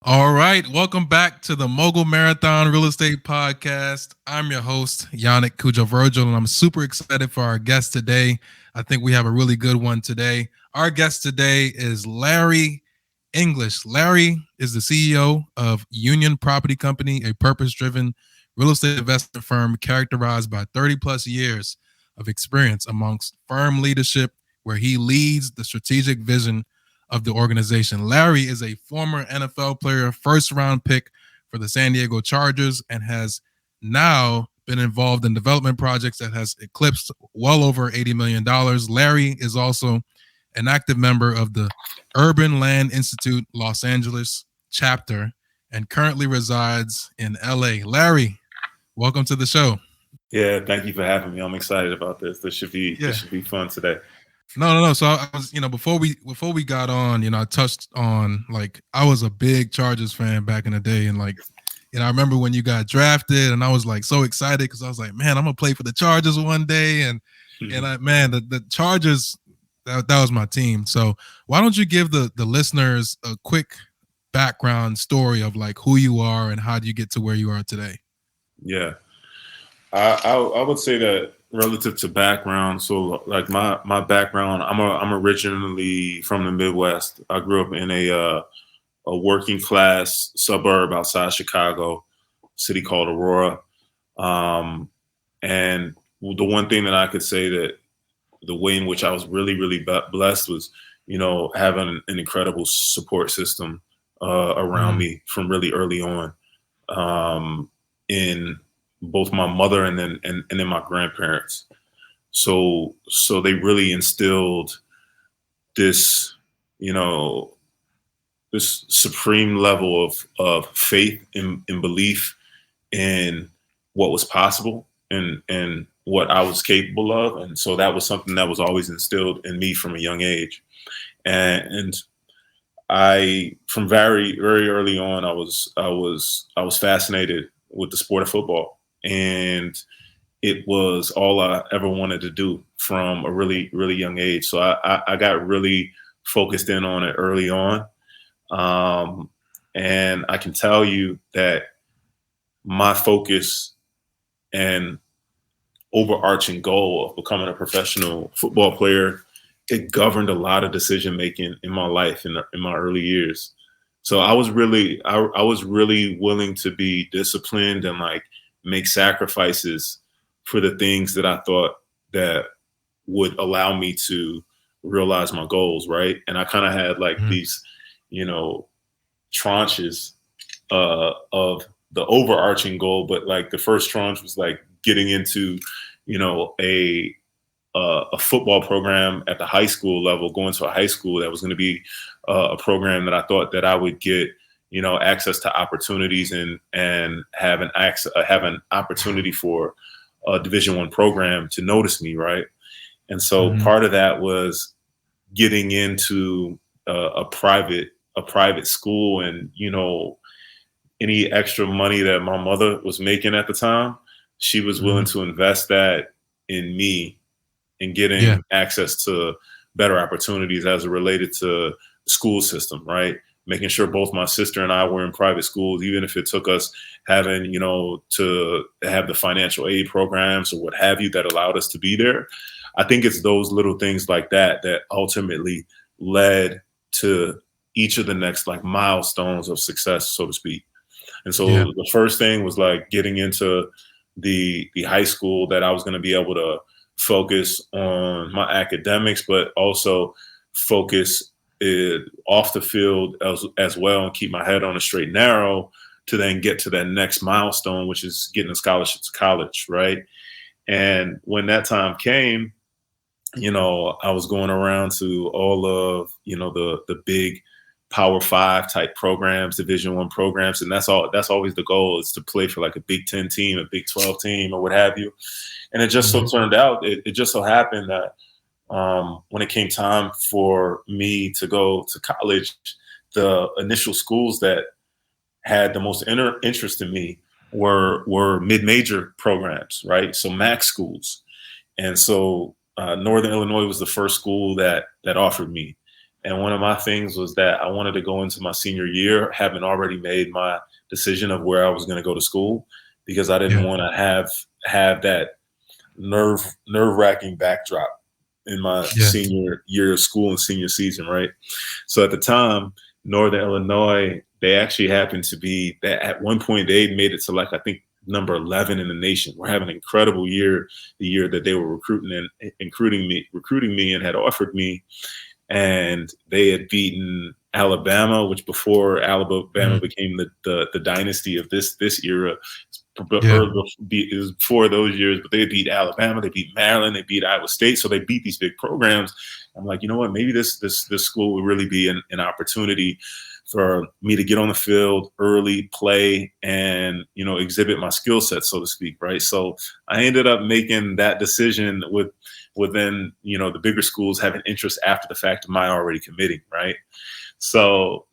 All right, welcome back to the Mogul Marathon Real Estate Podcast. I'm your host, Yannick Cudjoe-Virgil, and I'm super excited for our guest today. I think we have a really good one today. Our guest today is Larry English. Larry is the CEO of Union Property Company, a purpose-driven real estate investment firm characterized by 30 plus years of experience amongst firm leadership, where he leads the strategic vision of the organization. Larry is a former NFL player, first round pick for the San Diego Chargers, and has now been involved in development projects that has eclipsed well over $80 million. Larry is also an active member of the Urban Land Institute Los Angeles chapter and currently resides in LA. Larry, welcome to the show. Yeah, thank you for having me. I'm excited about this. This should be fun today. No. So I was, before we got on, I touched on like I was a big Chargers fan back in the day, and I remember when you got drafted, and I was like so excited because I was like, man, I'm gonna play for the Chargers one day, the Chargers, that was my team. So why don't you give the listeners a quick background story of like who you are and how do you get to where you are today? Yeah, I would say that relative to background. So like my background, I'm originally from the Midwest. I grew up in a working class suburb outside Chicago, city called Aurora. And the one thing that I could say that the way in which I was really blessed was, having an incredible support system around me from really early on, in both my mother and then my grandparents. So they really instilled this, this supreme level of faith and belief in what was possible and what I was capable of. And so that was something that was always instilled in me from a young age. And I, from very, very early on, I was fascinated with the sport of football. And it was all I ever wanted to do from a really, really young age. So I got really focused in on it early on. And I can tell you that my focus and overarching goal of becoming a professional football player, it governed a lot of decision making in my life in my early years. So I was really willing to be disciplined and like make sacrifices for the things that I thought that would allow me to realize my goals, right? And I kind of had like these, tranches of the overarching goal, but like the first tranche was like getting into, a football program at the high school level, going to a high school that was going to be a program that I thought that I would get, access to opportunities and have an opportunity for a Division I program to notice me, right? And so part of that was getting into a private school, and any extra money that my mother was making at the time, she was willing to invest that in me and getting access to better opportunities as it related to the school system, right? Making sure both my sister and I were in private schools, even if it took us having, to have the financial aid programs or what have you that allowed us to be there. I think it's those little things like that that ultimately led to each of the next like milestones of success, so to speak. And so the first thing was like getting into the high school that I was going to be able to focus on my academics, but also focus off the field as well and keep my head on a straight and narrow to then get to that next milestone, which is getting a scholarship to college, right? And when that time came, I was going around to all of, the big Power 5 type programs, Division I programs. And that's always the goal, is to play for like a Big 10 team, a Big 12 team, or what have you. And it just so turned out, it just so happened that when it came time for me to go to college, the initial schools that had the most interest in me were mid-major programs, right? So MAC schools. And so Northern Illinois was the first school that offered me. And one of my things was that I wanted to go into my senior year having already made my decision of where I was going to go to school, because I didn't Yeah. want to have that nerve-wracking backdrop in my Yeah. senior year of school and senior season, right? So at the time, Northern Illinois, they actually happened to be that at one point they made it to, like, I think number 11 in the nation. We're having an incredible year, the year that they were recruiting me and had offered me, and they had beaten Alabama, which before Alabama became the dynasty of this era. Yeah. It was before those years, but they beat Alabama, they beat Maryland, they beat Iowa State, so they beat these big programs. I'm like, you know what? Maybe this school would really be an opportunity for me to get on the field early, play, and exhibit my skill set, so to speak, right? So I ended up making that decision within the bigger schools having interest after the fact of my already committing, right? So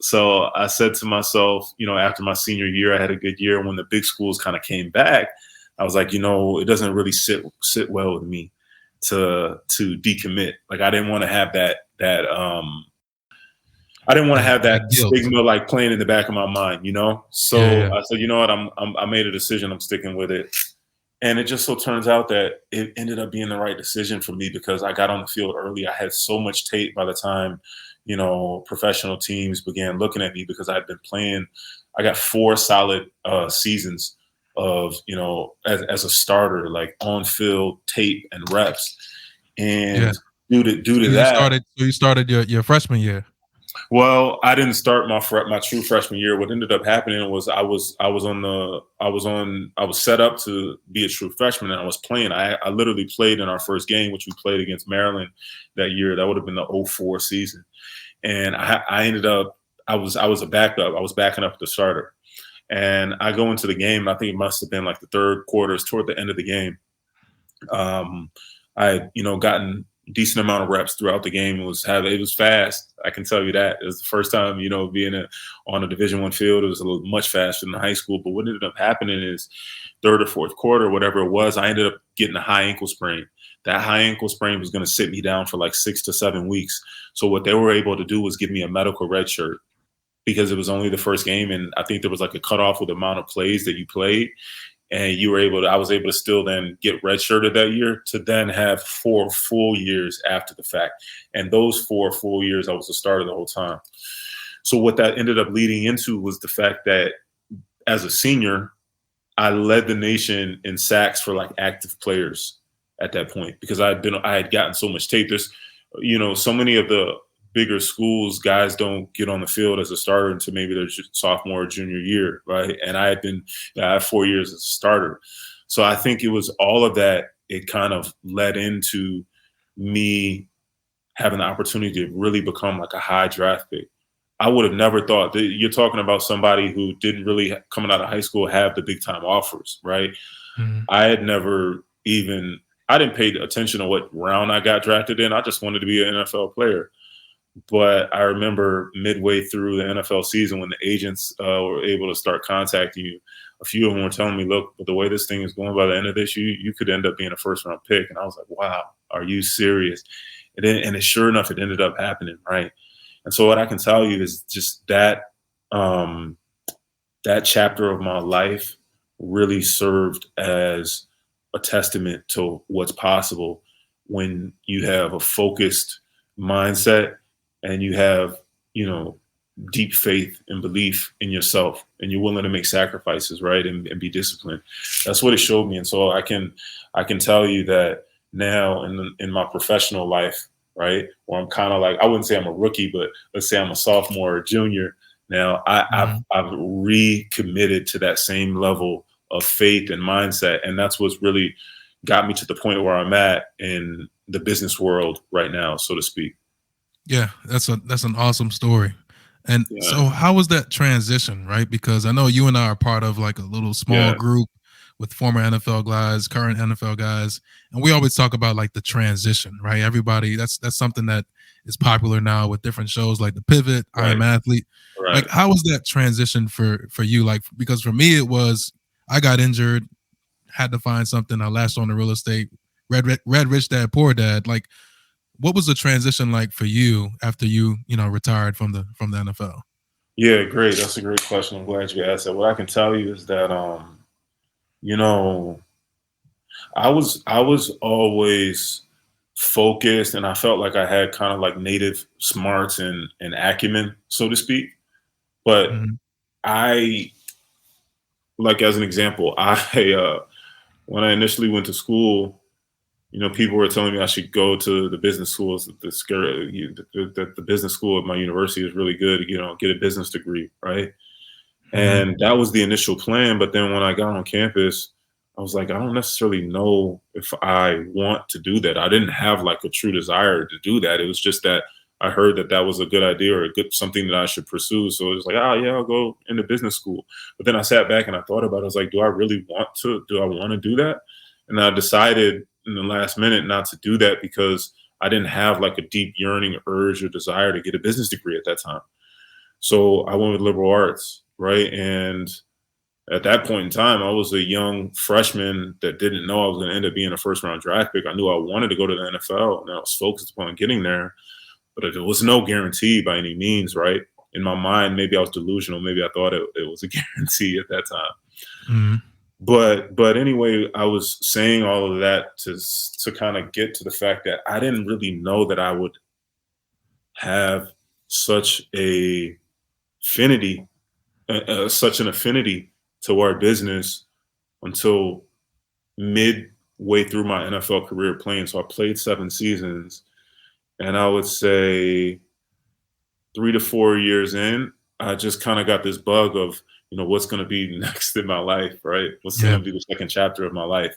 I said to myself, after my senior year, I had a good year. When the big schools kind of came back, I was like, it doesn't really sit well with me to decommit. Like, I didn't want to have that I didn't want to have that guilt. stigma like playing in the back of my mind, So Yeah. I said, you know what, I made a decision. I'm sticking with it. And it just so turns out that it ended up being the right decision for me, because I got on the field early. I had so much tape by the time, professional teams began looking at me, because I'd been playing. I got 4 solid seasons of, as a starter, like on field tape and reps. And due to that, You started your freshman year. well, I didn't start my true freshman year. What ended up happening was I was set up to be a true freshman, and I was playing. I literally played in our first game, which we played against Maryland that year. That would have been the 2004 season, and I ended up I was a backup. I was backing up the starter, and I go into the game. I think it must have been like the third quarter, toward the end of the game. I gotten decent amount of reps throughout the game. It was fast. I can tell you that. It was the first time, being on a Division I field. It was a little much faster than high school. But what ended up happening is third or fourth quarter, whatever it was, I ended up getting a high ankle sprain. That high ankle sprain was going to sit me down for like 6 to 7 weeks. So what they were able to do was give me a medical red shirt, because it was only the first game. And I think there was like a cutoff with the amount of plays that you played. And I was able to still then get redshirted that year to then have 4 full years after the fact. And those 4 full years, I was a starter the whole time. So what that ended up leading into was the fact that as a senior, I led the nation in sacks for like active players at that point, because I had gotten so much tape. There's, so many of the bigger schools, guys don't get on the field as a starter until maybe their sophomore or junior year, right? And I had 4 years as a starter. So I think it was all of that. It kind of led into me having the opportunity to really become like a high draft pick. I would have never thought that. You're talking about somebody who didn't really, coming out of high school, have the big time offers, right? Mm-hmm. I didn't pay attention to what round I got drafted in. I just wanted to be an NFL player. But I remember midway through the NFL season, when the agents were able to start contacting you, a few of them were telling me, look, the way this thing is going, by the end of this, you could end up being a first round pick. And I was like, wow, are you serious? And sure enough, it ended up happening, right? And so what I can tell you is just that that chapter of my life really served as a testament to what's possible when you have a focused mindset and you have, deep faith and belief in yourself, and you're willing to make sacrifices, right? And be disciplined. That's what it showed me. And so I can tell you that now in my professional life, right, where I'm kind of like, I wouldn't say I'm a rookie, but let's say I'm a sophomore or junior. Now I've recommitted to that same level of faith and mindset. And that's what's really got me to the point where I'm at in the business world right now, so to speak. Yeah, that's an awesome story. And so how was that transition, right? Because I know you and I are part of like a little small group with former NFL guys, current NFL guys, and we always talk about like the transition, right? Everybody, that's something that is popular now with different shows like The Pivot, I Am Athlete. Right. Like, how was that transition for you? Like, because for me, it was, I got injured, had to find something. I lashed on to real estate, read Rich Dad Poor Dad. Like, what was the transition like for you after you retired from the NFL? Yeah, great. That's a great question. I'm glad you asked that. What I can tell you is that, you know, I was always focused, and I felt like I had kind of like native smarts and acumen, so to speak. But Mhm. I, like as an example, I when I initially went to school, people were telling me I should go to the business schools. The business school at my university is really good. Get a business degree, right? Mhm. And that was the initial plan. But then when I got on campus, I was like, I don't necessarily know if I want to do that. I didn't have like a true desire to do that. It was just that I heard that that was a good idea or a good something that I should pursue. So it was like, oh yeah, I'll go into business school. But then I sat back and I thought about it. I was like, do I really want to? Do I want to do that? And I decided in the last minute not to do that because I didn't have like a deep yearning, urge, or desire to get a business degree at that time. So I went with liberal arts, right? And at that point in time, I was a young freshman that didn't know I was going to end up being a first round draft pick. I knew I wanted to go to the NFL and I was focused upon getting there, but there was no guarantee by any means, right? In my mind, maybe I was delusional. Maybe I thought it was a guarantee at that time. Mhm. But anyway, I was saying all of that to kind of get to the fact that I didn't really know that I would have such a affinity, such an affinity toward business until midway through my NFL career playing. So I played 7 seasons, and I would say 3 to 4 years in, I just kind of got this bug of, what's going to be next in my life, right? What's going Yeah. to be the second chapter of my life?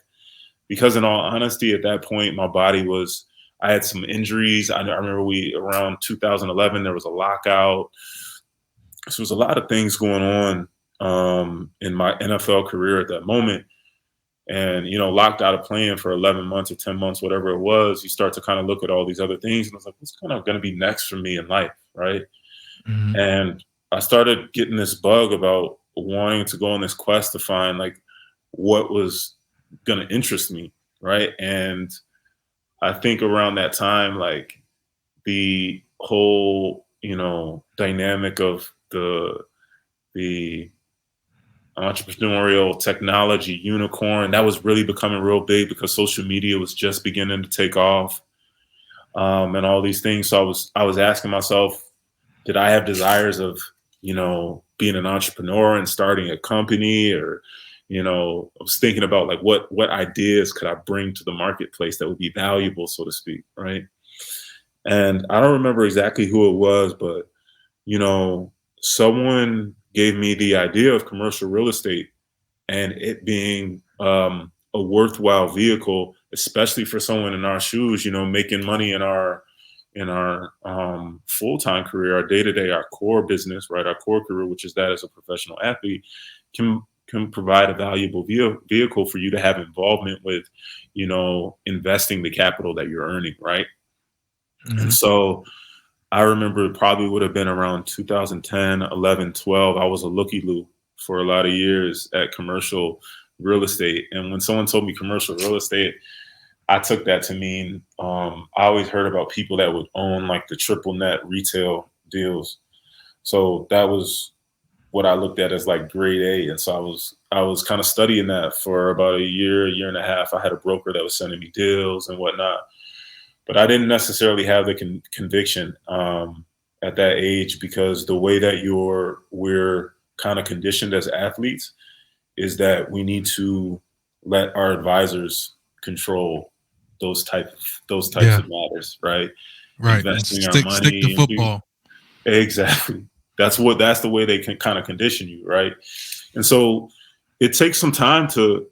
Because in all honesty, at that point, my body was, I had some injuries. I remember around 2011, there was a lockout. So there was a lot of things going on in my NFL career at that moment. And, locked out of playing for 11 months or 10 months, whatever it was, you start to kind of look at all these other things. And I was like, what's kind of going to be next for me in life, right? Mhm. And I started getting this bug about wanting to go on this quest to find like what was going to interest me, right? And I think around that time, like the whole, dynamic of the entrepreneurial technology unicorn that was really becoming real big because social media was just beginning to take off, and all these things. So I was asking myself, did I have desires of, being an entrepreneur and starting a company, or, I was thinking about like what ideas could I bring to the marketplace that would be valuable, so to speak, right? And I don't remember exactly who it was, but someone gave me the idea of commercial real estate and it being a worthwhile vehicle, especially for someone in our shoes, making money in our full-time career, our day-to-day, our core business, right? Our core career, which is that as a professional athlete, can provide a valuable vehicle for you to have involvement with, investing the capital that you're earning, right? And Mhm. so I remember it probably would have been around 2010, 11, 12. I was a looky-loo for a lot of years at commercial real estate. And when someone told me commercial real estate, I took that to mean I always heard about people that would own like the triple net retail deals. So that was what I looked at as like grade A. And so I was kind of studying that for about a year and a half. I had a broker that was sending me deals and whatnot, but I didn't necessarily have the conviction at that age because the way that we're kind of conditioned as athletes is that we need to let our advisors control those types Yeah. of matters, right? Right. And Investing our stick to money into football. exactly. That's the way they can kind of condition you, right? And so it takes some time to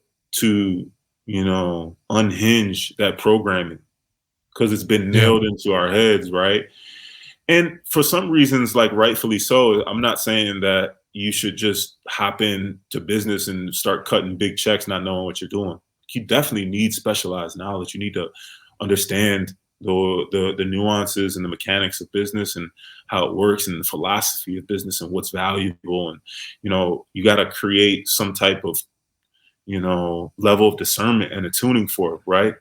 unhinge that programming because it's been Yeah. nailed into our heads, right? And for some reasons, like rightfully so, I'm not saying that you should just hop into business and start cutting big checks, not knowing what you're doing. You definitely need specialized knowledge. You need to understand the nuances and the mechanics of business and how it works and the philosophy of business and what's valuable. And, you got to create some type of, level of discernment and attuning for it, right?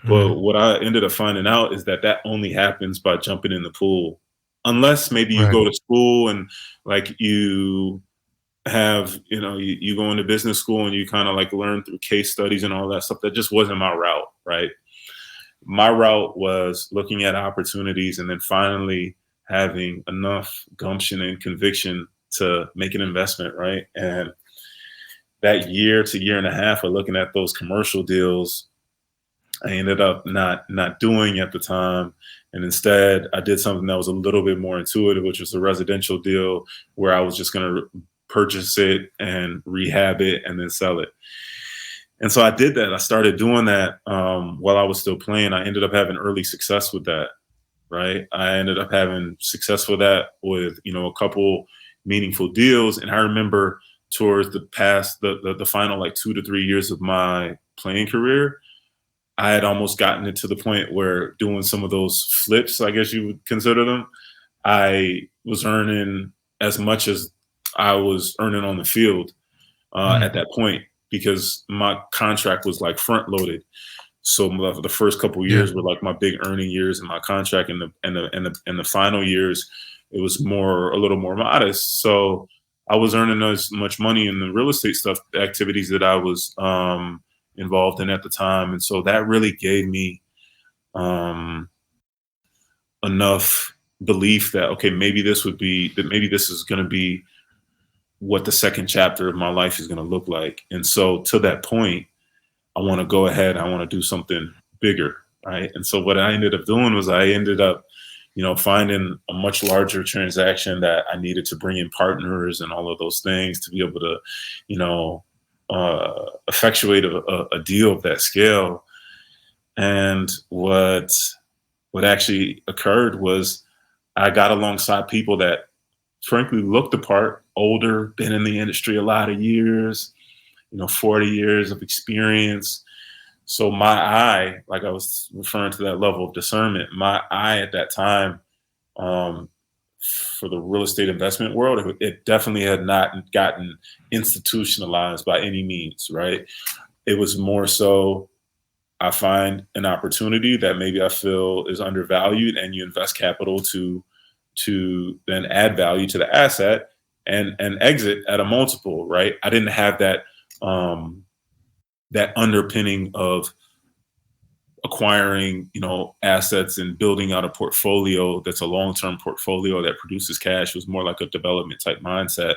But what I ended up finding out is that that only happens by jumping in the pool, unless maybe you Right. go to school and like you have, you go into business school and you kind of like learn through case studies and all that stuff. That just wasn't my route, right? My route was looking at opportunities and then finally having enough gumption and conviction to make an investment, right? And that year to year and a half of looking at those commercial deals, I ended up not doing at the time. And instead, I did something that was a little bit more intuitive, which was a residential deal where I was just going to purchase it and rehab it and then sell it. And so I did that. I started doing that while I was still playing. I ended up having early success with that, right? I ended up having success with that with, a couple meaningful deals. And I remember towards the final like 2 to 3 years of my playing career, I had almost gotten it to the point where doing some of those flips, I guess you would consider them, I was earning as much as I was earning on the field at that point, because my contract was like front loaded. So the first couple of years were like my big earning years in my contract, and the final years it was a little more modest. So I was earning as much money in the real estate stuff activities that I was involved in at the time, and so that really gave me enough belief that okay, maybe this is going to be what the second chapter of my life is going to look like. And so to that point, I want to go ahead. I want to do something bigger, right? And so what I ended up doing was I ended up, finding a much larger transaction that I needed to bring in partners and all of those things to be able to, effectuate a deal of that scale. And what actually occurred was I got alongside people that frankly looked the part, older, been in the industry a lot of years, 40 years of experience. So my eye, like I was referring to that level of discernment, my eye at that time for the real estate investment world, it definitely had not gotten institutionalized by any means, right? It was more so I find an opportunity that maybe I feel is undervalued, and you invest capital to then add value to the asset and exit at a multiple, right? I didn't have that that underpinning of acquiring, assets and building out a portfolio that's a long-term portfolio that produces cash. It was more like a development type mindset.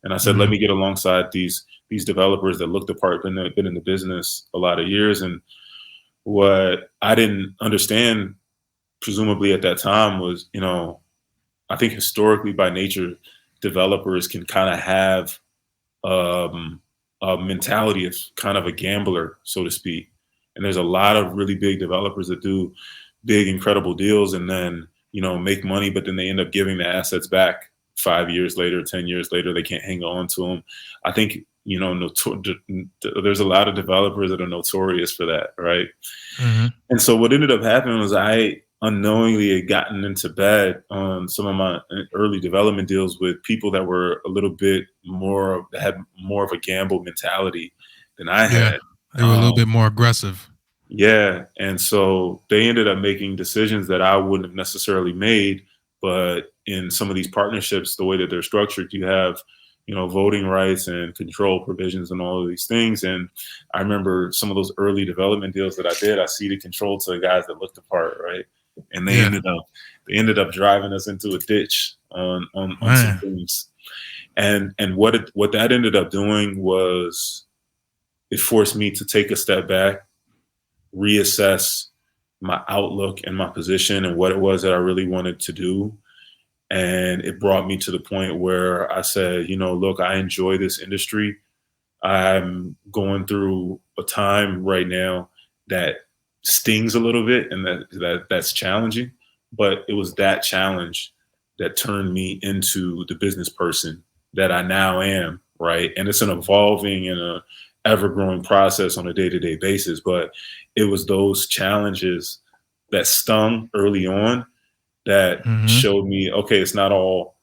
And I said, let me get alongside these developers that looked the part, been in the business a lot of years. And what I didn't understand, presumably at that time, was, I think historically by nature, developers can kind of have a mentality of kind of a gambler, so to speak. And there's a lot of really big developers that do big, incredible deals and then, make money, but then they end up giving the assets back 5 years later, 10 years later. They can't hang on to them. I think, there's a lot of developers that are notorious for that, right? And so what ended up happening was I unknowingly had gotten into bed on some of my early development deals with people that were a little bit had more of a gamble mentality than I had. They were a little bit more aggressive. Yeah. And so they ended up making decisions that I wouldn't have necessarily made. But in some of these partnerships, the way that they're structured, you have, voting rights and control provisions and all of these things. And I remember some of those early development deals that I did, I ceded control to the guys that looked the part, right? And they ended up driving us into a ditch on some things. And what that ended up doing was it forced me to take a step back, reassess my outlook and my position and what it was that I really wanted to do. And it brought me to the point where I said, look, I enjoy this industry. I'm going through a time right now that stings a little bit and that's challenging. But it was that challenge that turned me into the business person that I now am, right? And it's an evolving and a ever-growing process on a day-to-day basis. But it was those challenges that stung early on that showed me, okay, it's not all,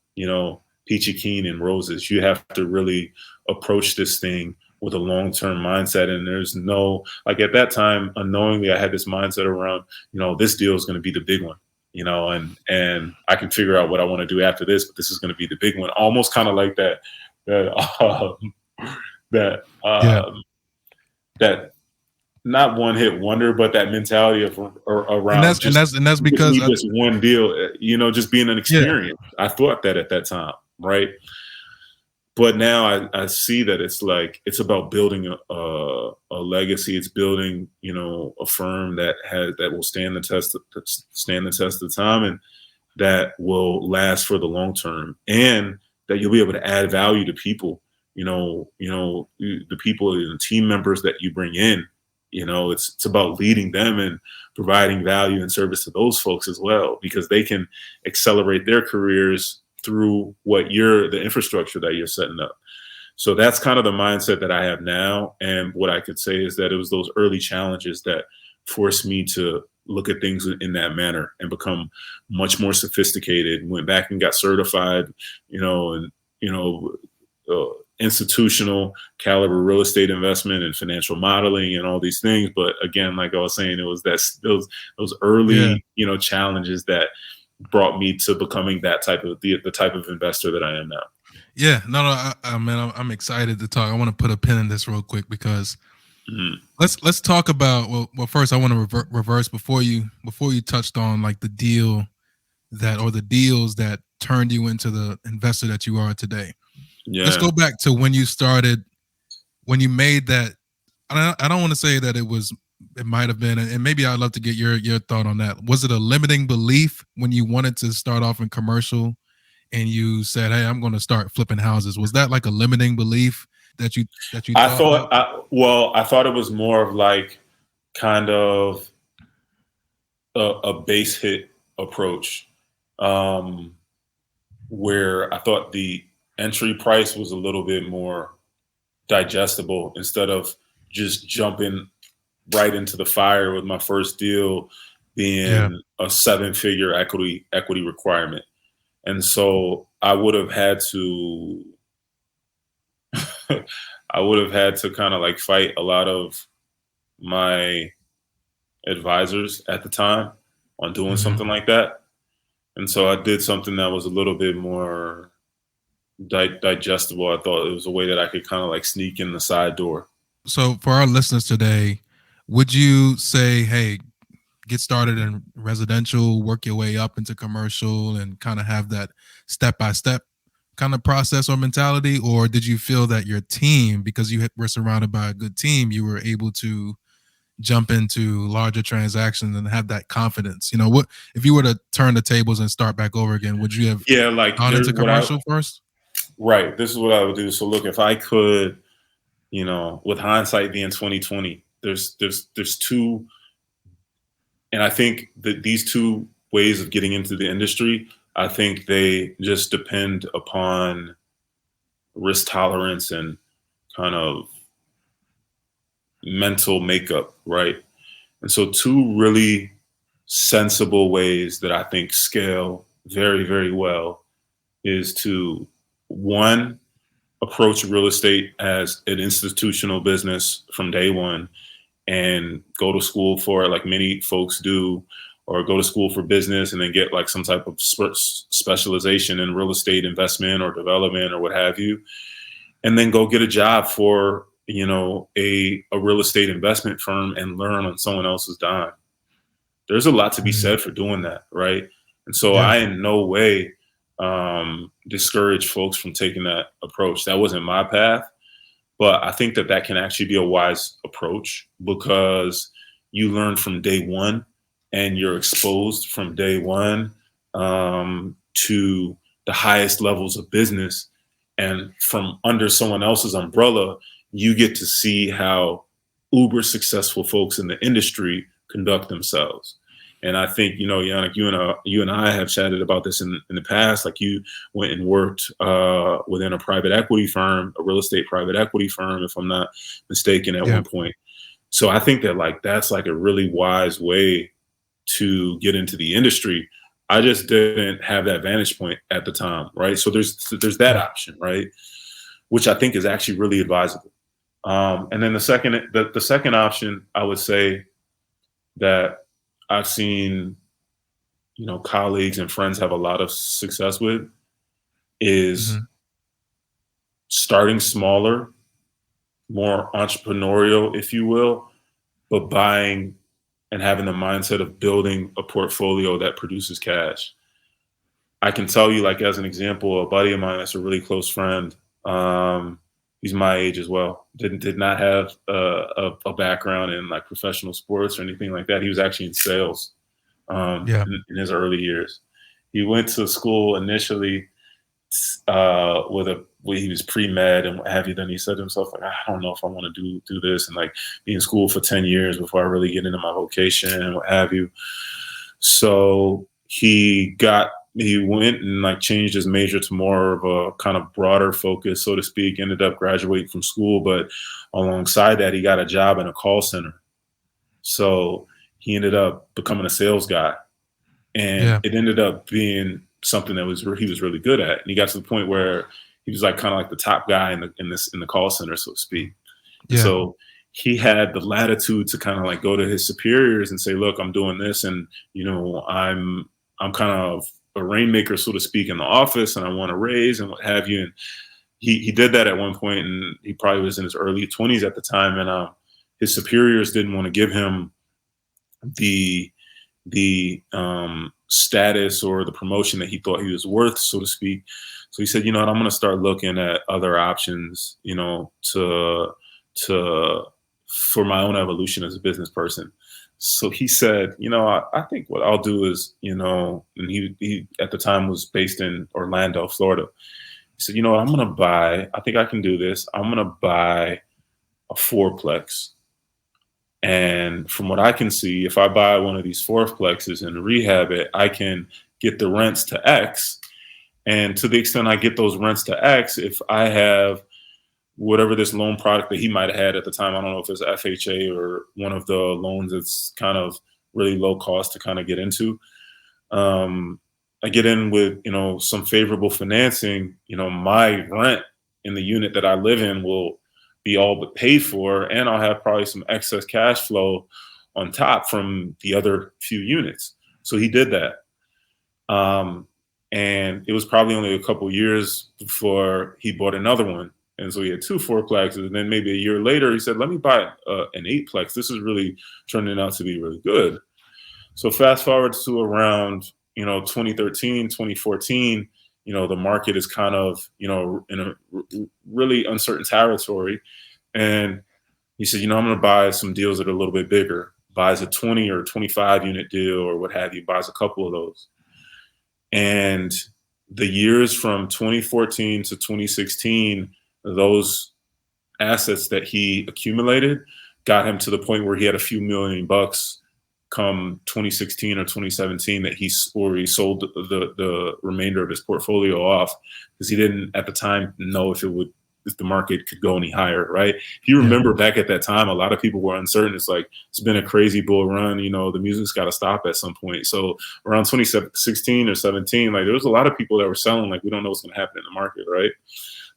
peachy keen and roses. You have to really approach this thing with a long-term mindset. And there's no, like at that time, unknowingly, I had this mindset around, this deal is going to be the big one, and I can figure out what I want to do after this, but this is going to be the big one. Almost kind of like Yeah. that not one hit wonder, but that mentality of And around that's and just that's and that's you just because need this one deal, just being an yeah. experience. I thought that at that time, right? But now I see that it's about building a legacy. It's building, a firm that will stand the test of time, and that will last for the long term, and that you'll be able to add value to people. The people and the team members that you bring in. It's about leading them and providing value and service to those folks as well, because they can accelerate their careers through the infrastructure that you're setting up. So that's kind of the mindset that I have now. And what I could say is that it was those early challenges that forced me to look at things in that manner and become much more sophisticated. Went back and got certified, institutional caliber real estate investment and financial modeling and all these things. But again, like I was saying, it was those early, challenges that brought me to becoming that type of the type of investor that I am now. Yeah, no, I'm excited to talk. I want to put a pin in this real quick because let's talk about. Well, first I want to reverse before you touched on like the deals that turned you into the investor that you are today. Yeah. Let's go back to when you started, when you made that. I don't want to say that it might have been, and maybe I'd love to get your thought on that. Was it a limiting belief when you wanted to start off in commercial and you said, hey, I'm going to start flipping houses? Was that like a limiting belief that you I thought it was more of like kind of a base hit approach, where I thought the entry price was a little bit more digestible instead of just jumping right into the fire with my first deal being a 7-figure equity requirement. And so I would have had to kind of like fight a lot of my advisors at the time on doing something like that. And so I did something that was a little bit more digestible. I thought it was a way that I could kind of like sneak in the side door. So for our listeners today, would you say, hey, get started in residential, work your way up into commercial, and kind of have that step-by-step kind of process or mentality? Or did you feel that your team, because you were surrounded by a good team, you were able to jump into larger transactions and have that confidence? What if you were to turn the tables and start back over again? Would you have gone into commercial first? Right. This is what I would do. So look, if I could, with hindsight being 2020, there's two, and I think that these two ways of getting into the industry, I think they just depend upon risk tolerance and kind of mental makeup, right? And so two really sensible ways that I think scale very, very well is to, one, approach real estate as an institutional business from day one and go to school for it like many folks do, or go to school for business and then get like some type of specialization in real estate investment or development or what have you, and then go get a job for a real estate investment firm and learn on someone else's dime. There's a lot to be said for doing that, right? And so I in no way discourage folks from taking that approach. That wasn't my path, but I think that can actually be a wise approach because you learn from day one and you're exposed from day one to the highest levels of business. And from under someone else's umbrella, you get to see how uber successful folks in the industry conduct themselves. And I think, Yannick, you and I have chatted about this in the past. Like you went and worked within a private equity firm, a real estate private equity firm, if I'm not mistaken, at one point. So I think that that's like a really wise way to get into the industry. I just didn't have that vantage point at the time, right? So there's that option, right? Which I think is actually really advisable. And then the second option, I would say that I've seen, colleagues and friends have a lot of success with is Mhm. starting smaller, more entrepreneurial, if you will, but buying and having the mindset of building a portfolio that produces cash. I can tell you, like, as an example, a buddy of mine that's a really close friend. He's my age as well. Did not have a background in like professional sports or anything like that. He was actually in sales Yeah. in his early years. He went to school initially where he was pre-med and what have you. Then he said to himself, like, I don't know if I want to do this, and like be in school for 10 years before I really get into my vocation and what have you. So he went and like changed his major to more of a kind of broader focus, so to speak. Ended up graduating from school, but alongside that, he got a job in a call center. So he ended up becoming a sales guy, and Yeah. it ended up being something that he was really good at. And he got to the point where he was like kind of like the top guy in the call center, so to speak. And Yeah. so he had the latitude to kind of like go to his superiors and say, look, I'm doing this, and I'm kind of a rainmaker, so to speak, in the office, and I want to raise and what have you. And he did that at one point, and he probably was in his early 20s at the time, and his superiors didn't want to give him the status or the promotion that he thought he was worth, so to speak. So he said, you know what, I'm going to start looking at other options, for my own evolution as a business person. So he said, I think what I'll do is, and he at the time was based in Orlando, Florida. He said, I'm going to buy, I think I can do this. I'm going to buy a fourplex. And from what I can see, if I buy one of these fourplexes and rehab it, I can get the rents to X. And to the extent I get those rents to X, if I have whatever this loan product that he might have had at the time, I don't know if it's FHA or one of the loans that's kind of really low cost to kind of get into. I get in with, some favorable financing, my rent in the unit that I live in will be all but paid for, and I'll have probably some excess cash flow on top from the other few units. So he did that. And it was probably only a couple years before he bought another one. And so he had two fourplexes. And then maybe a year later, he said, let me buy an eightplex. This is really turning out to be really good. So fast forward to around, 2013, 2014, the market is kind of, in a really uncertain territory. And he said, I'm going to buy some deals that are a little bit bigger. Buys a 20 or 25 unit deal or what have you, buys a couple of those. And the years from 2014 to 2016, those assets that he accumulated got him to the point where he had a few $1,000,000 come 2016 or 2017 that he sold the remainder of his portfolio off because he didn't at the time know if the market could go any higher, right? If you remember back at that time, a lot of people were uncertain. It's like, it's been a crazy bull run. The music's got to stop at some point. So around 2016 or 17, like there was a lot of people that were selling, like, we don't know what's going to happen in the market, right?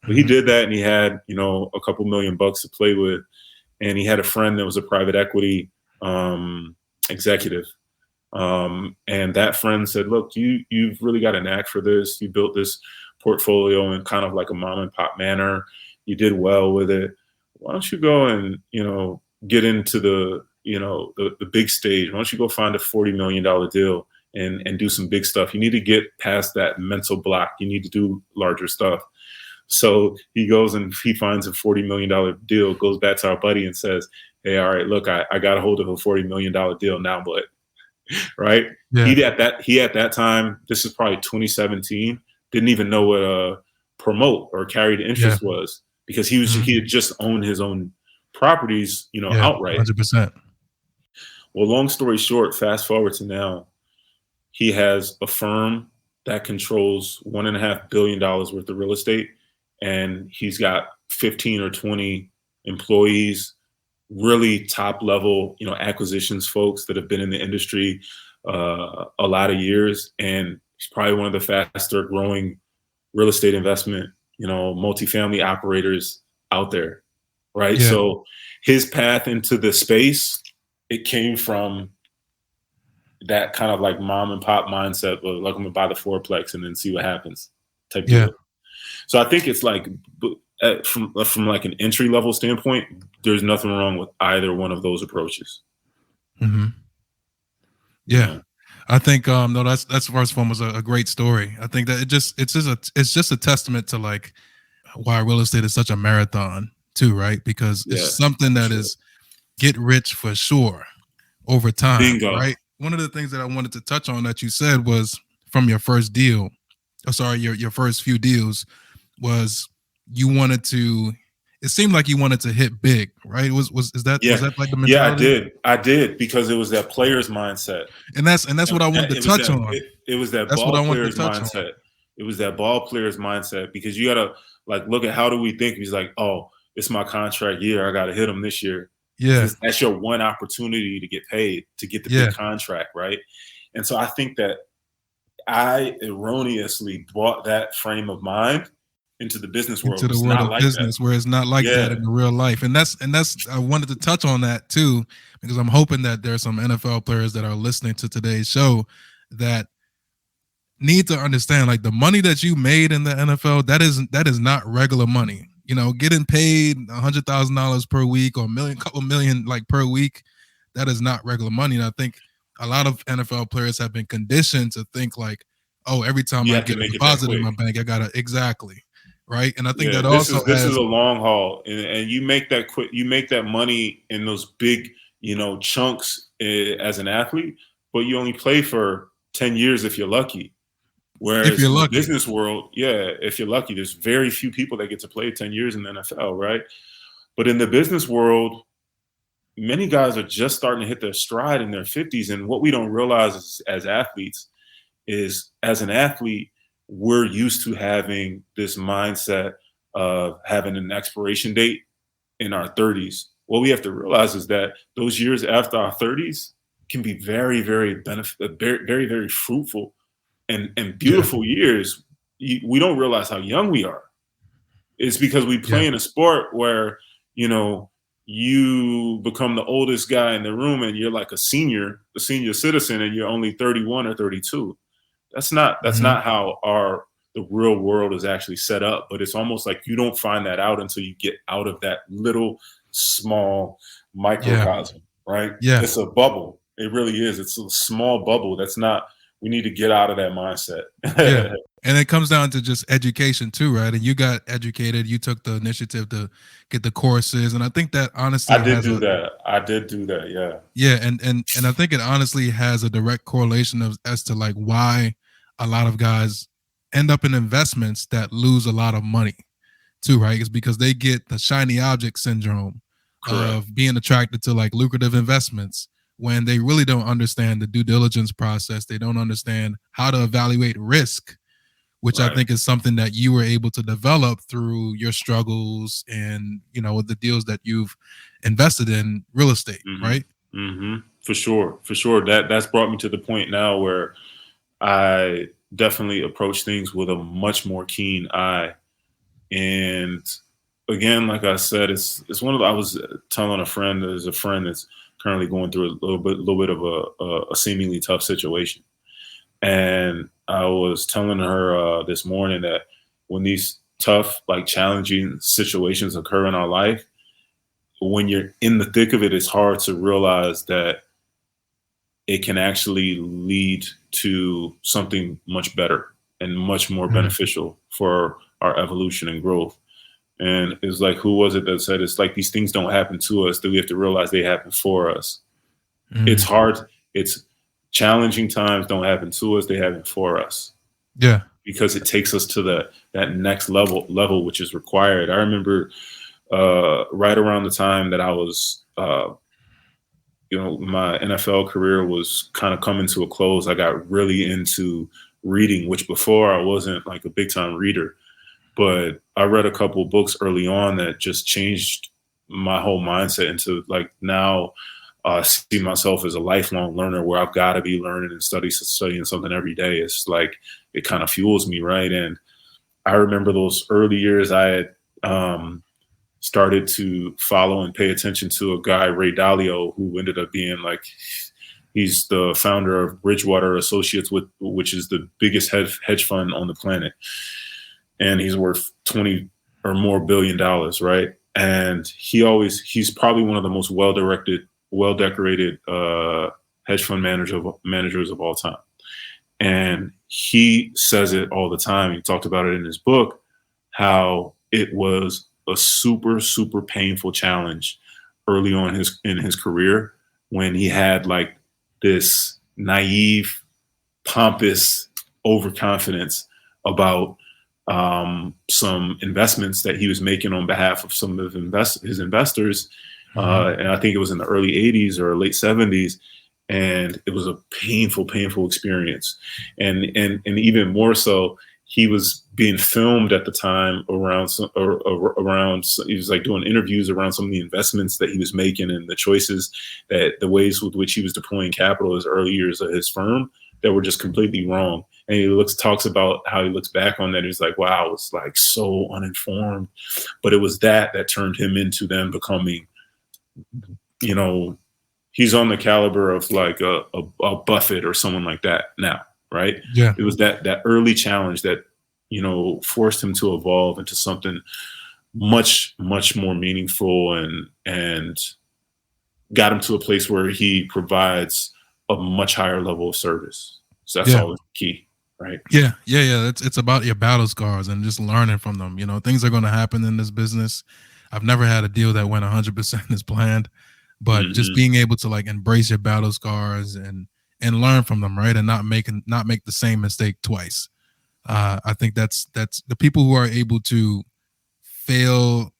But he did that, and he had, a couple $1,000,000 to play with. And he had a friend that was a private equity executive. And that friend said, look, you've really got a knack for this. You built this portfolio in kind of like a mom and pop manner. You did well with it. Why don't you go and, get into the big stage? Why don't you go find a $40 million deal and do some big stuff? You need to get past that mental block. You need to do larger stuff. So he goes and he finds a $40 million deal, goes back to our buddy and says, hey, all right, look, I got a hold of a $40 million deal now, but right. Yeah. He at that time, this is probably 2017, didn't even know what a promote or carried interest was, because he had just owned his own properties, outright. 100%. Well, long story short, fast forward to now, he has a firm that controls $1.5 billion worth of real estate, and he's got 15 or 20 employees, really top level, acquisitions folks that have been in the industry a lot of years. And he's probably one of the faster growing real estate investment, multifamily operators out there. right? Yeah. So his path into the space, it came from that kind of like mom and pop mindset of like, I'm gonna buy the fourplex and then see what happens type Yeah. deal. So I think it's like from like an entry level standpoint, there's nothing wrong with either one of those approaches. Mm-hmm. You Yeah. know? I think no, that's first one was a great story. I think that it's just a testament to like why real estate is such a marathon too, right? Because Yeah, it's something for that sure. is get rich for sure over time, Bingo. right? One of the things that I wanted to touch on that you said was from your first deal, your first few deals was you wanted to. It seemed like you wanted to hit big, right? Was Yeah, that like the yeah, mentality? I did because it was that player's mindset. And that's what I wanted to It was touch that on. it was that That's what I ball wanted to player's touch on. mindset. It was that ball player's mindset because you gotta like look at how do we think? He's like, oh, it's my contract year. I gotta hit him this year. Yeah, That's your one opportunity to get paid, to get the yeah. big contract, right? And so I think that I erroneously brought that frame of mind into the business world. Into the It's world not of like that. business where it's not like that Yeah. in the real life. And that's I wanted to touch on that too, because I'm hoping that there's some NFL players that are listening to today's show that need to understand like the money that you made in the NFL, that is not regular money. You know, getting paid $100,000 per week or couple million like per week, that is not regular money. And I think a lot of NFL players have been conditioned to think like, oh, every time You I have to get a make it that deposit in quick. my bank, I gotta exactly. Right. And I think Yeah, that also this is has a long haul, and you make that quick. You make that money in those big, chunks as an athlete, but you only play for 10 years if you're lucky. if Whereas you're in the lucky. business world, yeah, if you're lucky, there's very few people that get to play 10 years in the NFL, right? But in the business world, many guys are just starting to hit their stride in their 50s, and what we don't realize as athletes is as an athlete, we're used to having this mindset of having an expiration date in our 30s. What we have to realize is that those years after our 30s can be very, very very, very, very fruitful and Yeah. beautiful years. We don't realize how young we are. It's because we Yeah. play in a sport where, you know, you become the oldest guy in the room and you're like a senior citizen, and you're only 31 or 32. That's Mhm. not how the real world is actually set up. But it's almost like you don't find that out until you get out of that little small Yeah. microcosm, right? Yeah. It's a bubble. It really is. It's a small bubble. We need to get out of that mindset. Yeah. And it comes down to just education too, right? And you got educated, you took the initiative to get the courses. And I think that honestly I did do that. Yeah. yeah, and I think it honestly has a direct correlation as to like why a lot of guys end up in investments that lose a lot of money too, right? It's because they get the shiny object syndrome Correct. of being attracted to like lucrative investments when they really don't understand the due diligence process. They don't understand how to evaluate risk, which I Right. think is something that you were able to develop through your struggles and, the deals that you've invested in real estate, right? For sure. For sure. That's brought me to the point now where I definitely approach things with a much more keen eye. And again, like I said, it's one of I was telling a friend, there's a friend that's currently going through a little bit of a seemingly tough situation. And I was telling her this morning that when these tough, like challenging situations occur in our life, when you're in the thick of it, it's hard to realize that it can actually lead to something much better and much more Mhm. beneficial for our evolution and growth. And it's like, who was it that said it's like these things don't happen to us, that we have to realize they happen for us? It's Mhm. hard. It's challenging times don't happen to us, they happen for us, Yeah. because it takes us to that next level which is required. I remember right around the time that I was my NFL career was kind of coming to a close, I got really into reading, which before I wasn't like a big time reader. But I read a couple of books early on that just changed my whole mindset into like now see myself as a lifelong learner where I've got to be learning and studying something every day. It's like it kind of fuels me, right? And I remember those early years I had started to follow and pay attention to a guy, Ray Dalio, who ended up being like, he's the founder of Bridgewater Associates, which is the biggest hedge fund on the planet. And he's worth 20 or more $billion, right? And he's probably one of the most well-decorated hedge fund managers of all time. And he says it all the time. He talked about it in his book, how it was a super, super painful challenge early on in his career, when he had like this naive, pompous overconfidence about some investments that he was making on behalf of some of his investors. And I think it was in the early 80s or late 70s. And it was a painful, painful experience. And even more so, he was being filmed at the time around he was like doing interviews around some of the investments that he was making and the choices, the ways with which he was deploying capital as early years of his firm that were just completely wrong. And he talks about how he looks back on that. He's like, wow, I was like so uninformed. But it was that turned him into then becoming, he's on the caliber of like a Buffett or someone like that now, right? Yeah. It was that early challenge that, forced him to evolve into something much, much more meaningful and got him to a place where he provides a much higher level of service. So that's always key, right? Yeah. It's about your battle scars and just learning from them. Things are going to happen in this business. I've never had a deal that went 100% as planned, but just being able to like embrace your battle scars and learn from them, right? And not make the same mistake twice. I think that's the people who are able to fail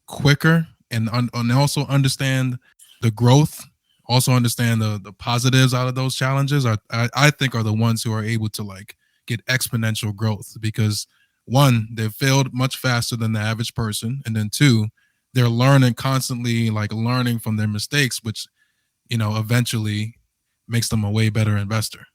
quicker and also understand the growth, also understand the positives out of those challenges. I think are the ones who are able to like get exponential growth, because one, they've failed much faster than the average person, and then two, they're constantly learning from their mistakes, which eventually makes them a way better investor.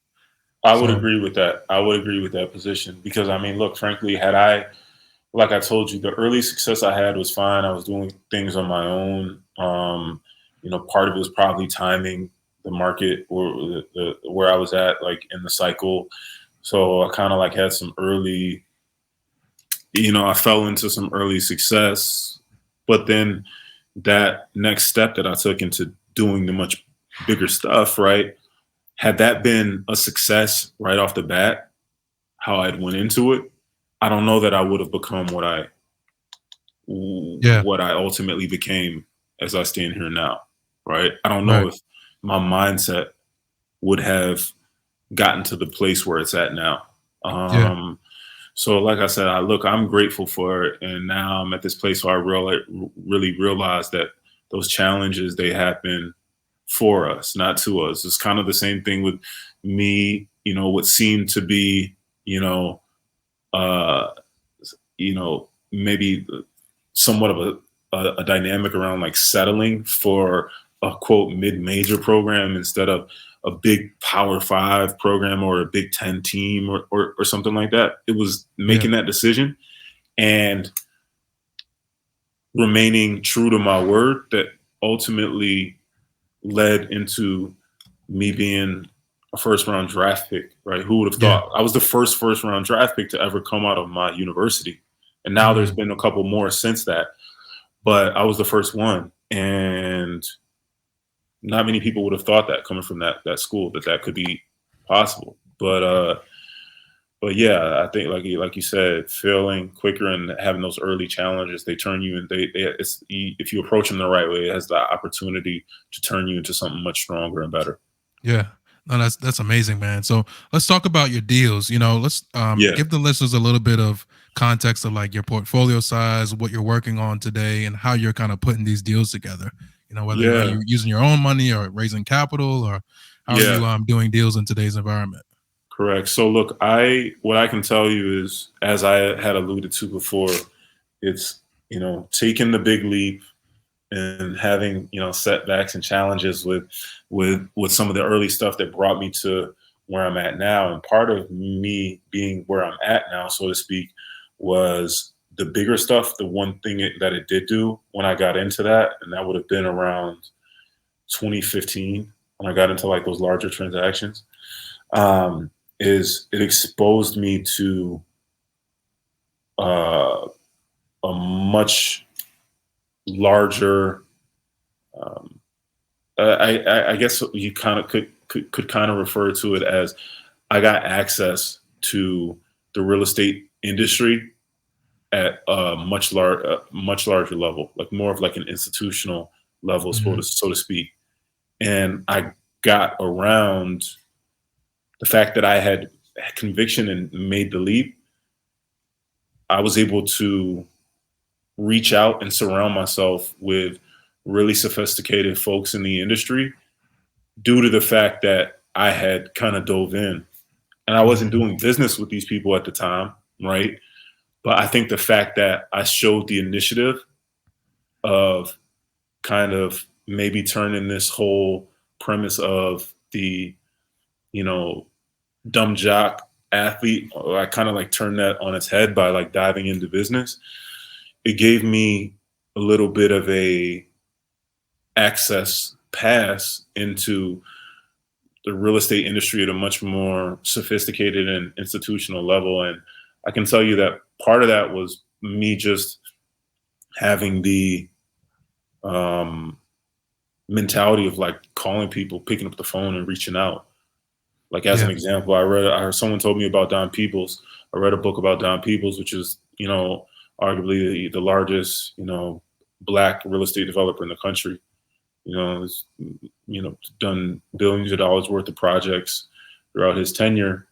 I would agree with that. I would agree with that position, because I mean, look, frankly, like I told you, the early success I had was fine. I was doing things on my own. Part of it was probably timing the market or where I was at, like in the cycle. So I kind of like had some early, I fell into some early success, but then that next step that I took into doing the much bigger stuff, right? Had that been a success right off the bat, how I'd went into it, I don't know that I would have become what I ultimately became as I stand here now, right? I don't know if my mindset would have gotten to the place where it's at now. So like I said, I'm grateful for it. And now I'm at this place where I really realize that those challenges, they happen for us, not to us. It's kind of the same thing with me, what seemed to be, maybe somewhat of a dynamic around like settling for a quote mid-major program instead of a big Power 5 program or a Big 10 team or something like that. It was making that decision and remaining true to my word that ultimately led into me being a first-round draft pick, right? Who would have thought? I was the first-round draft pick to ever come out of my university. And now there's been a couple more since that. But I was the first one. And not many people would have thought that coming from that school, that could be possible. But yeah, I think like you said, failing quicker and having those early challenges, they turn you, and if you approach them the right way, it has the opportunity to turn you into something much stronger and better. Yeah. No, that's amazing, man. So let's talk about your deals. Let's give the listeners a little bit of context of like your portfolio size, what you're working on today, and how you're kind of putting these deals together. Whether you're using your own money or raising capital, or how are you doing deals in today's environment? Correct. So look, what I can tell you is, as I had alluded to before, it's, taking the big leap and having, setbacks and challenges with some of the early stuff that brought me to where I'm at now. And part of me being where I'm at now, so to speak, was the bigger stuff, the one thing that it did do when I got into that, and that would have been around 2015 when I got into like those larger transactions, is it exposed me to a much larger. I guess you kind of could kind of refer to it as I got access to the real estate industry at a much larger level, like more of like an institutional level, so to speak. And I got around the fact that I had conviction and made the leap. I was able to reach out and surround myself with really sophisticated folks in the industry due to the fact that I had kind of dove in. And I wasn't doing business with these people at the time, right? But I think the fact that I showed the initiative of kind of maybe turning this whole premise of the, dumb jock athlete, or I kind of like turned that on its head by like diving into business. It gave me a little bit of a access pass into the real estate industry at a much more sophisticated and institutional level. And I can tell you that part of that was me just having the mentality of like calling people, picking up the phone and reaching out. Like as an example, I heard someone told me about Don Peoples. I read a book about Don Peoples, which is, arguably the largest, Black real estate developer in the country. He's, done billions of dollars worth of projects throughout his tenure.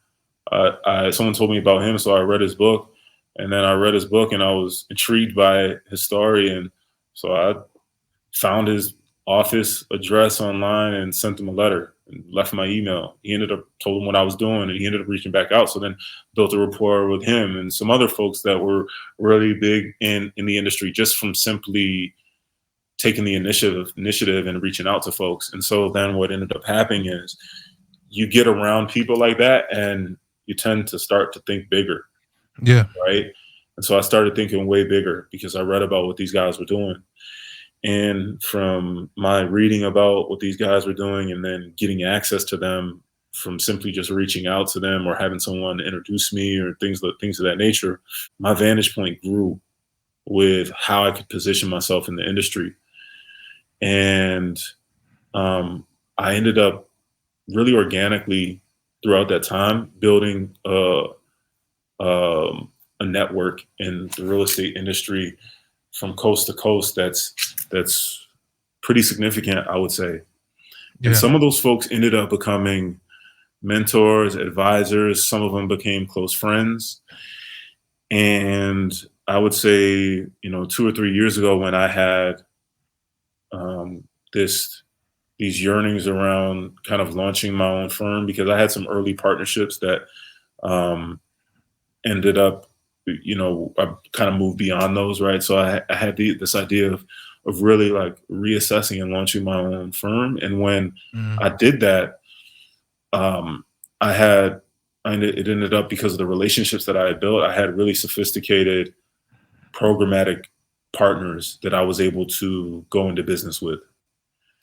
Someone told me about him, so I read his book, and then I read his book and I was intrigued by his story. And so I found his office address online and sent him a letter and left my email. He told him what I was doing, and he ended up reaching back out. So then built a rapport with him and some other folks that were really big in the industry, just from simply taking the initiative and reaching out to folks. And so then what ended up happening is you get around people like that and you tend to start to think bigger. Yeah. Right. And so I started thinking way bigger because I read about what these guys were doing. And from my reading about what these guys were doing and then getting access to them from simply just reaching out to them or having someone introduce me or things of that nature, my vantage point grew with how I could position myself in the industry. And I ended up really organically throughout that time building a network in the real estate industry from coast to coast that's pretty significant, I would say. Yeah. And some of those folks ended up becoming mentors, advisors. Some of them became close friends. And I would say, 2 or 3 years ago when I had these yearnings around kind of launching my own firm, because I had some early partnerships that ended up, I kind of moved beyond those, right? So I had this idea of really like reassessing and launching my own firm. And when I did that, it ended up, because of the relationships that I had built, I had really sophisticated programmatic partners that I was able to go into business with.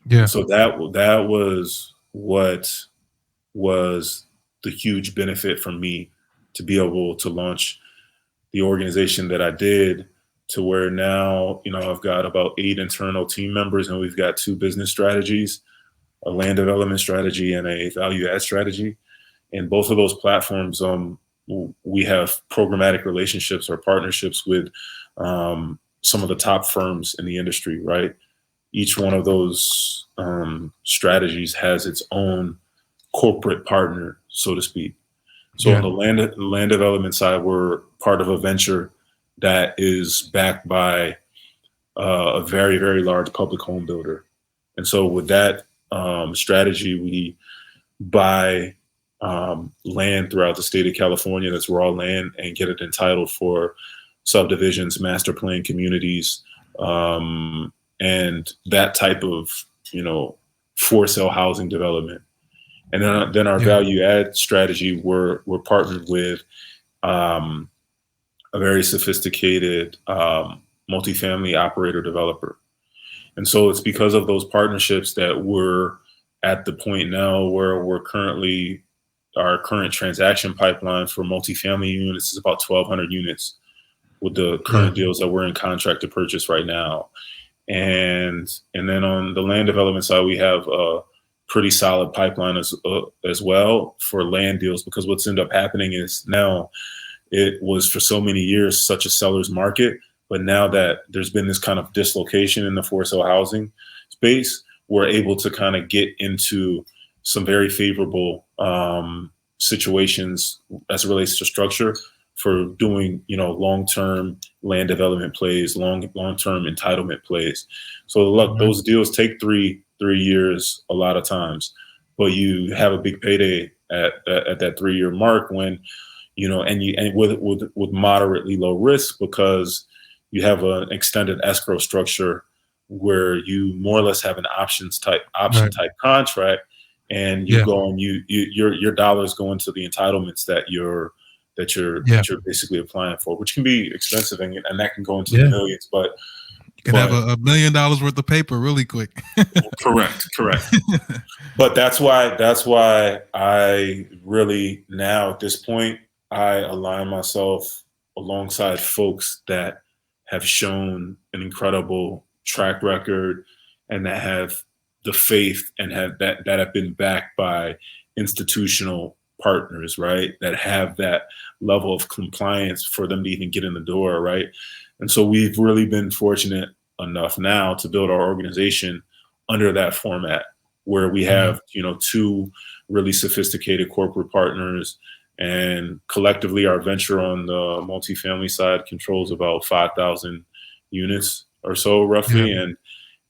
Yeah. So that was what was the huge benefit for me to be able to launch the organization that I did, to where now, I've got about 8 internal team members, and we've got 2 business strategies, a land development strategy and a value add strategy. And both of those platforms, we have programmatic relationships or partnerships with some of the top firms in the industry, right? Each one of those strategies has its own corporate partner, so to speak. So on the land development side, we're part of a venture that is backed by a very, very large public home builder. And so with that strategy, we buy land throughout the state of California that's raw land and get it entitled for subdivisions, master plan communities, and that type of, for sale housing development. And then our value add strategy, we're partnered with a very sophisticated multifamily operator developer. And so it's because of those partnerships that we're at the point now where our current transaction pipeline for multifamily units is about 1,200 units with the current deals that we're in contract to purchase right now. And then on the land development side, we have a pretty solid pipeline as well for land deals, because what's ended up happening is now it was for so many years such a seller's market. But now that there's been this kind of dislocation in the for sale housing space, we're able to kind of get into some very favorable situations as it relates to structure for doing, long-term land development plays, long-term entitlement plays. So look, those deals take three years a lot of times, but you have a big payday at that 3-year mark when, and with moderately low risk, because you have an extended escrow structure where you more or less have an option type contract, and you go and your dollars go into the entitlements that you're basically applying for, which can be expensive, and that can go into the millions. But you can have $1 million worth of paper really quick. Correct. But that's why I really now at this point I align myself alongside folks that have shown an incredible track record and that have the faith and have been backed by institutional partners, right? That have that level of compliance for them to even get in the door, right? And so we've really been fortunate enough now to build our organization under that format where we have, 2 really sophisticated corporate partners, and collectively our venture on the multifamily side controls about 5,000 units or so roughly.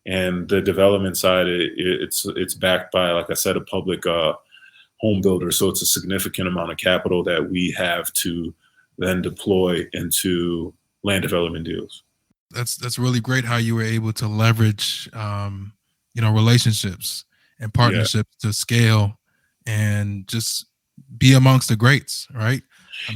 And the development side, it's backed by, like I said, a public home builder. So it's a significant amount of capital that we have to then deploy into land development deals. That's really great how you were able to leverage, relationships and partnerships to scale and just be amongst the greats, right?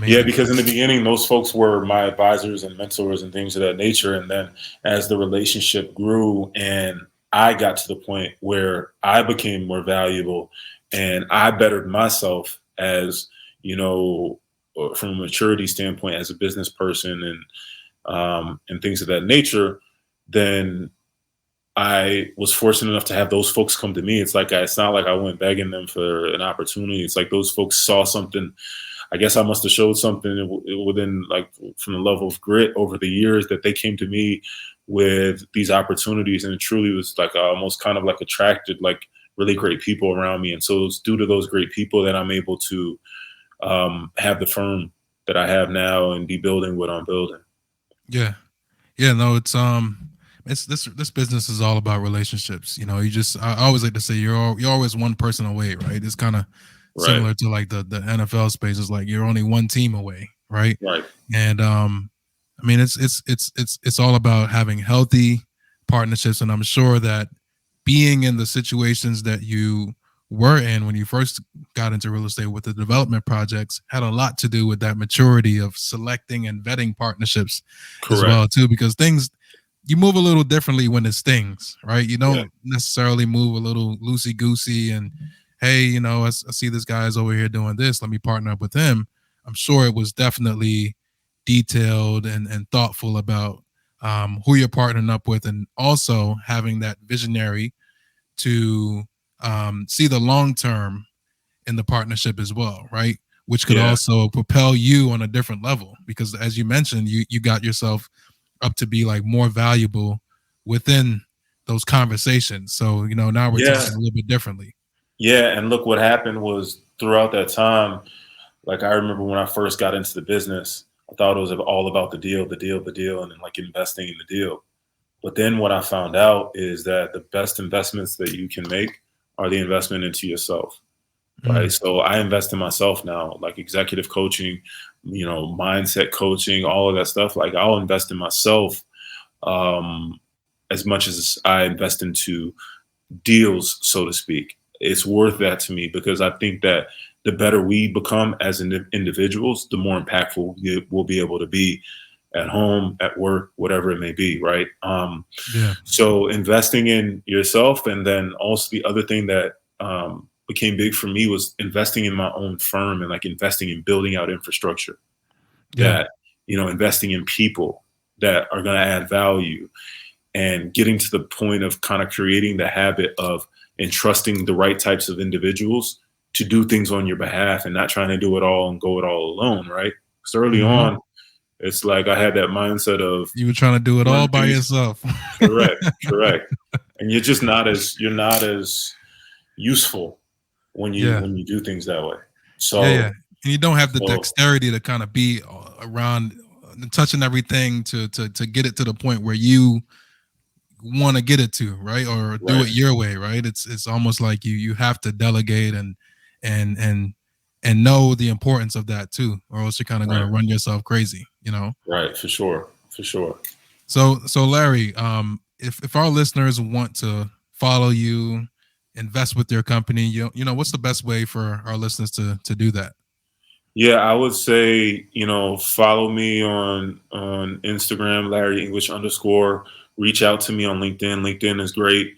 Because in the beginning, those folks were my advisors and mentors and things of that nature. And then as the relationship grew and I got to the point where I became more valuable and I bettered myself as, from a maturity standpoint as a business person and things of that nature, then I was fortunate enough to have those folks come to me. It's not like I went begging them for an opportunity. It's like those folks saw something. I guess I must have showed something within, like, from the level of grit over the years that they came to me with these opportunities. And it truly was like almost kind of like attracted like really great people around me. And so it's due to those great people that I'm able to have the firm that I have now and be building what I'm building. Yeah. No, it's this business is all about relationships. I always like to say you're always one person away, right? It's kind of similar to like the NFL space. Is like you're only one team away, right? Right. And it's all about having healthy partnerships. And I'm sure that being in the situations that you were in when you first got into real estate with the development projects had a lot to do with that maturity of selecting and vetting partnerships as well too, because you move a little differently when it's things, right? You don't necessarily move a little loosey goosey and, hey, I see this guy's over here doing this, let me partner up with him. I'm sure it was definitely detailed and thoughtful about who you're partnering up with, and also having that visionary to see the long term in the partnership as well, right? Which could also propel you on a different level, because as you mentioned, you got yourself up to be like more valuable within those conversations. So, now we're talking a little bit differently. Yeah. And look, what happened was throughout that time, like I remember when I first got into the business, I thought it was all about the deal, and then like investing in the deal. But then what I found out is that the best investments that you can make are the investment into yourself. Right. So I invest in myself now, like executive coaching, mindset coaching, all of that stuff. Like I'll invest in myself as much as I invest into deals, so to speak. It's worth that to me because I think that the better we become as individuals, the more impactful we'll be able to be at home, at work, whatever it may be, right? Yeah. So investing in yourself, and then also the other thing that became big for me was investing in my own firm, and like investing in building out infrastructure, Yeah. that, investing in people that are going to add value, and getting to the point of kind of creating the habit of entrusting the right types of individuals to do things on your behalf, and not trying to do it all and go it all alone, right? Because early Mm-hmm. on, it's like I had that mindset of You were trying to do it all run by things. yourself. Correct, correct. And you're not as useful when Yeah. you do things that way. Yeah. Yeah. So And you don't have the so dexterity to kind of be around touching everything to get it to the point where you want to get it to, right? Or do right, it your way, right? It's almost like you have to delegate and and and know the importance of that too, or else you're kind of going to right, run yourself crazy, you know. right, for sure, for sure. So Larry, if our listeners want to follow you, invest with your company, you know, what's the best way for our listeners to do that? Yeah, I would say, follow me on Instagram, Larry English _. Reach out to me on LinkedIn. LinkedIn is great.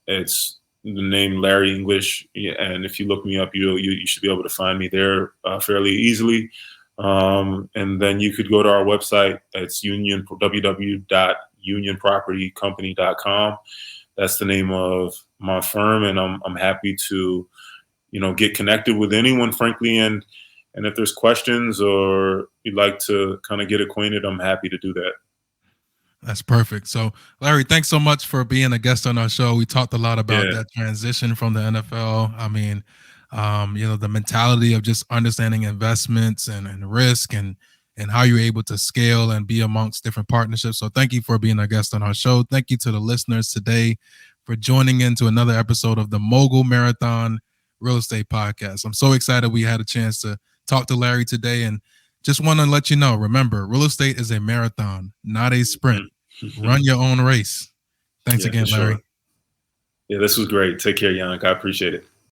It's the name Larry English, yeah, and if you look me up, you should be able to find me there fairly easily. And then you could go to our website. It's www.unionpropertycompany.com. That's the name of my firm, and I'm happy to get connected with anyone, frankly, and if there's questions or you'd like to kind of get acquainted, I'm happy to do that. That's perfect. So, Larry, thanks so much for being a guest on our show. We talked a lot about Yeah, that transition from the NFL. I mean, the mentality of just understanding investments and risk and how you're able to scale and be amongst different partnerships. So, thank you for being a guest on our show. Thank you to the listeners today for joining into another episode of the Mogul Marathon Real Estate Podcast. I'm so excited we had a chance to talk to Larry today, and just want to let you know, remember, real estate is a marathon, not a sprint. Run your own race. Thanks yeah, for again, Larry. sure. Yeah, this was great. Take care, Yannick. I appreciate it.